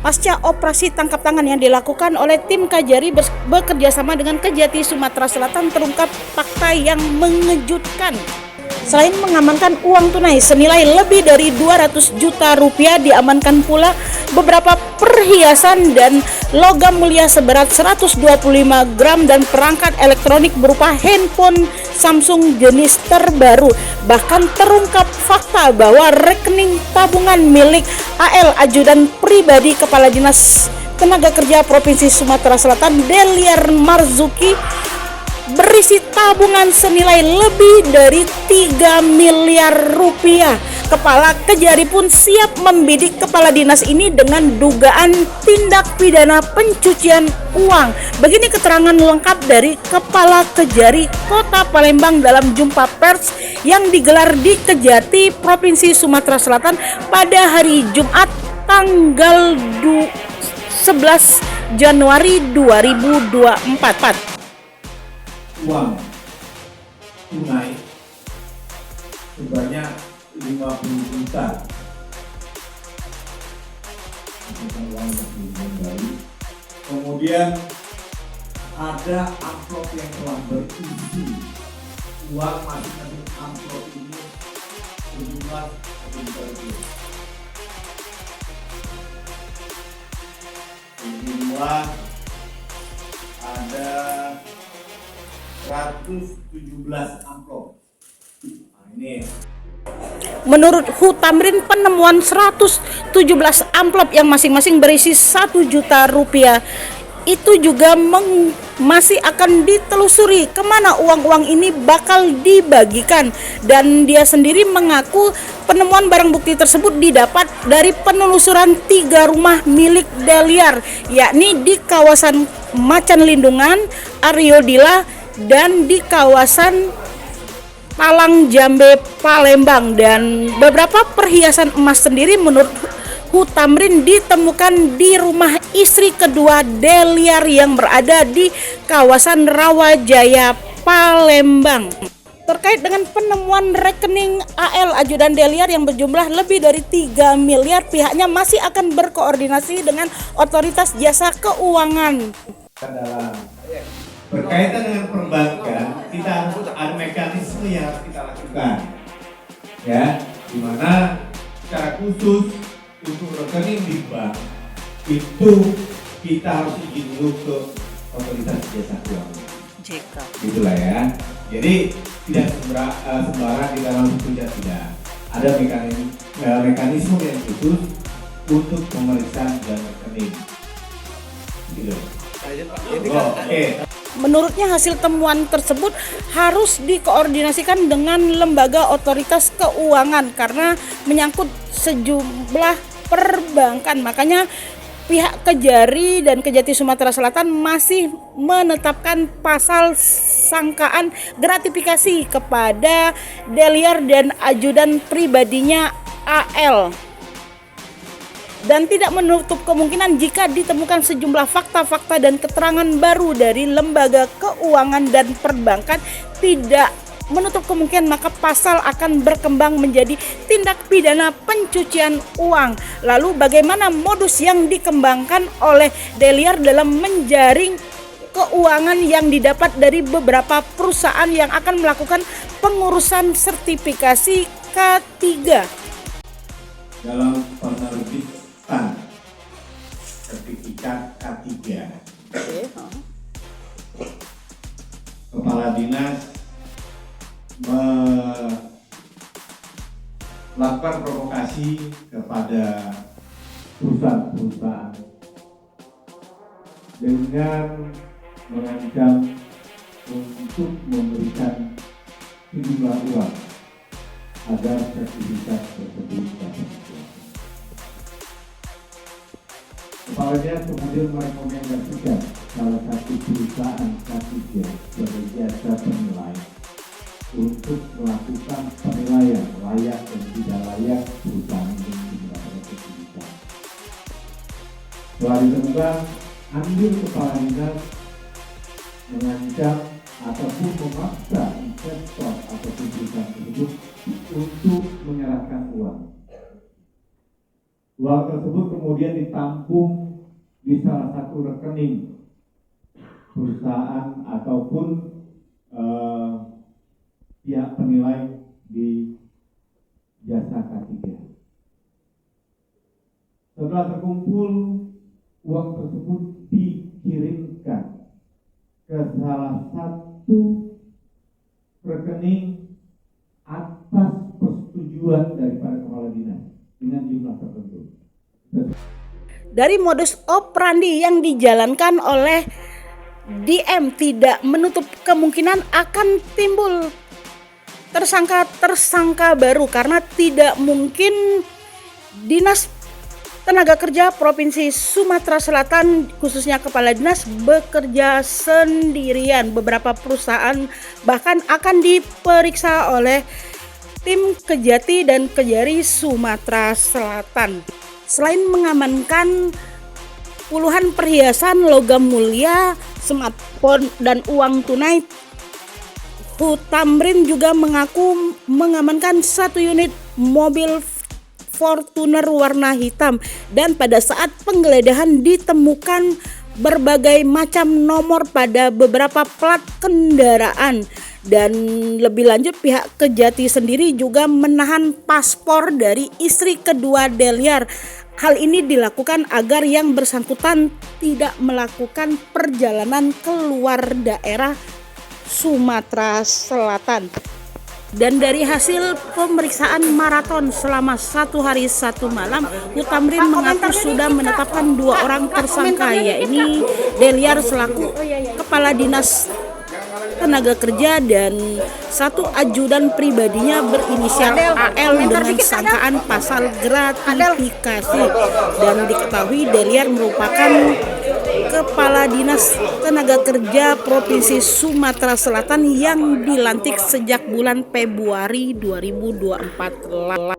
pasca operasi tangkap tangan yang dilakukan oleh tim Kajari bekerja sama dengan Kejati Sumatera Selatan, terungkap fakta yang mengejutkan. Selain mengamankan uang tunai senilai lebih dari 200 juta rupiah, diamankan pula beberapa perhiasan dan logam mulia seberat 125 gram dan perangkat elektronik berupa handphone Samsung jenis terbaru. Bahkan terungkap fakta bahwa rekening tabungan milik AL, ajudan pribadi Kepala Dinas Tenaga Kerja Provinsi Sumatera Selatan Deliar Marzuki, berisi tabungan senilai lebih dari 3 miliar rupiah. Kepala Kejari pun siap membidik kepala dinas ini dengan dugaan tindak pidana pencucian uang. Begini keterangan lengkap dari Kepala Kejari Kota Palembang dalam jumpa pers yang digelar di Kejati Provinsi Sumatera Selatan pada hari Jumat tanggal 11 Januari 2024. Uang tunai sebanyak 50 juta uang baru. Kemudian ada amplop yang telah berisi uang masing-masing amplop ini sejumlah sejumlah ada 117 amplop. Nah, ini menurut Hutamrin, penemuan 117 amplop yang masing-masing berisi 1 juta rupiah itu juga masih akan ditelusuri kemana uang-uang ini bakal dibagikan. Dan dia sendiri mengaku penemuan barang bukti tersebut didapat dari penelusuran 3 rumah milik Deliar, yakni di kawasan Macan Lindungan, Aryodila, dan di kawasan Talang Jambe Palembang. Dan beberapa perhiasan emas sendiri menurut Hutamrin ditemukan di rumah istri kedua Deliar yang berada di kawasan Rawajaya Palembang. Terkait dengan penemuan rekening AL, ajudan Deliar, yang berjumlah lebih dari 3 miliar, pihaknya masih akan berkoordinasi dengan otoritas jasa keuangan. Berkaitan dengan perbankan, kita harus ada mekanisme yang harus kita lakukan, ya, dimana secara khusus untuk rekening di bank itu kita harus izin dulu ke otoritas jasa keuangan, gitulah ya. Jadi tidak sembarang di dalam itu tidak ada mekanisme yang khusus untuk pemeriksaan dan rekening, gitu. Menurutnya hasil temuan tersebut harus dikoordinasikan dengan lembaga otoritas keuangan karena menyangkut sejumlah perbankan. Makanya pihak Kejari dan Kejati Sumatera Selatan masih menetapkan pasal sangkaan gratifikasi kepada Deliar dan ajudan pribadinya AL. Dan tidak menutup kemungkinan jika ditemukan sejumlah fakta-fakta dan keterangan baru dari lembaga keuangan dan perbankan, tidak menutup kemungkinan maka pasal akan berkembang menjadi tindak pidana pencucian uang. Lalu bagaimana modus yang dikembangkan oleh Deliar dalam menjaring keuangan yang didapat dari beberapa perusahaan yang akan melakukan pengurusan sertifikasi K3? Dalam penerbitan sertifikat K3, Kepala Dinas melakukan provokasi kepada perusahaan-perusahaan dengan mengancam untuk memberikan sejumlah uang agar sertifikat tersebut dapat dikeluarkan. Kepala Dinas kemudian merekomendasikan salah satu perusahaan K3 sebagai jasa penilai untuk melakukan penilaian layak dan tidak layak perusahaan ini mendapatkan sertifikat. Setelah ditemukan, andil Kepala Dinas mengancam ataupun memaksa investor ataupun perusahaan tersebut untuk menyerahkan uang. Kepala Dinas kemudian merekomendasikan salah satu perusahaan K3 sebagai jasa penilai untuk melakukan penilaian layak dan tidak layak perusahaan ini mendapatkan sertifikat. Setelah ditemukan, andil Kepala Dinas mengancam ataupun memaksa investor ataupun perusahaan tersebut untuk menyerahkan uang. Uang tersebut kemudian ditampung di salah satu rekening perusahaan ataupun pihak penilai di jasa K3. Setelah terkumpul, uang tersebut dikirimkan ke salah satu rekening atas persetujuan daripada kepala dinas dengan jumlah tertentu. Dari modus operandi yang dijalankan oleh DM tidak menutup kemungkinan akan timbul tersangka baru, karena tidak mungkin Dinas Tenaga Kerja Provinsi Sumatera Selatan, khususnya kepala dinas, bekerja sendirian. Beberapa perusahaan bahkan akan diperiksa oleh tim Kejati dan Kejari Sumatera Selatan. Selain mengamankan puluhan perhiasan logam mulia, smartphone, dan uang tunai, Hutamrin juga mengaku mengamankan 1 unit mobil Fortuner warna hitam, dan pada saat penggeledahan ditemukan berbagai macam nomor pada beberapa plat kendaraan. Dan lebih lanjut, pihak Kejati sendiri juga menahan paspor dari istri kedua Deliar. Hal ini dilakukan agar yang bersangkutan tidak melakukan perjalanan keluar daerah Sumatera Selatan. Dan dari hasil pemeriksaan maraton selama 1 hari 1 malam, Hutamrin mengaku sudah menetapkan 2 orang tersangka, yakni Deliar selaku Kepala Dinas Tenaga Kerja dan 1 ajudan pribadinya berinisial AL dengan sangkaan pasal gratifikasi. Dan diketahui Deliar merupakan Kepala Dinas Tenaga Kerja Provinsi Sumatera Selatan yang dilantik sejak bulan Februari 2024 lalu.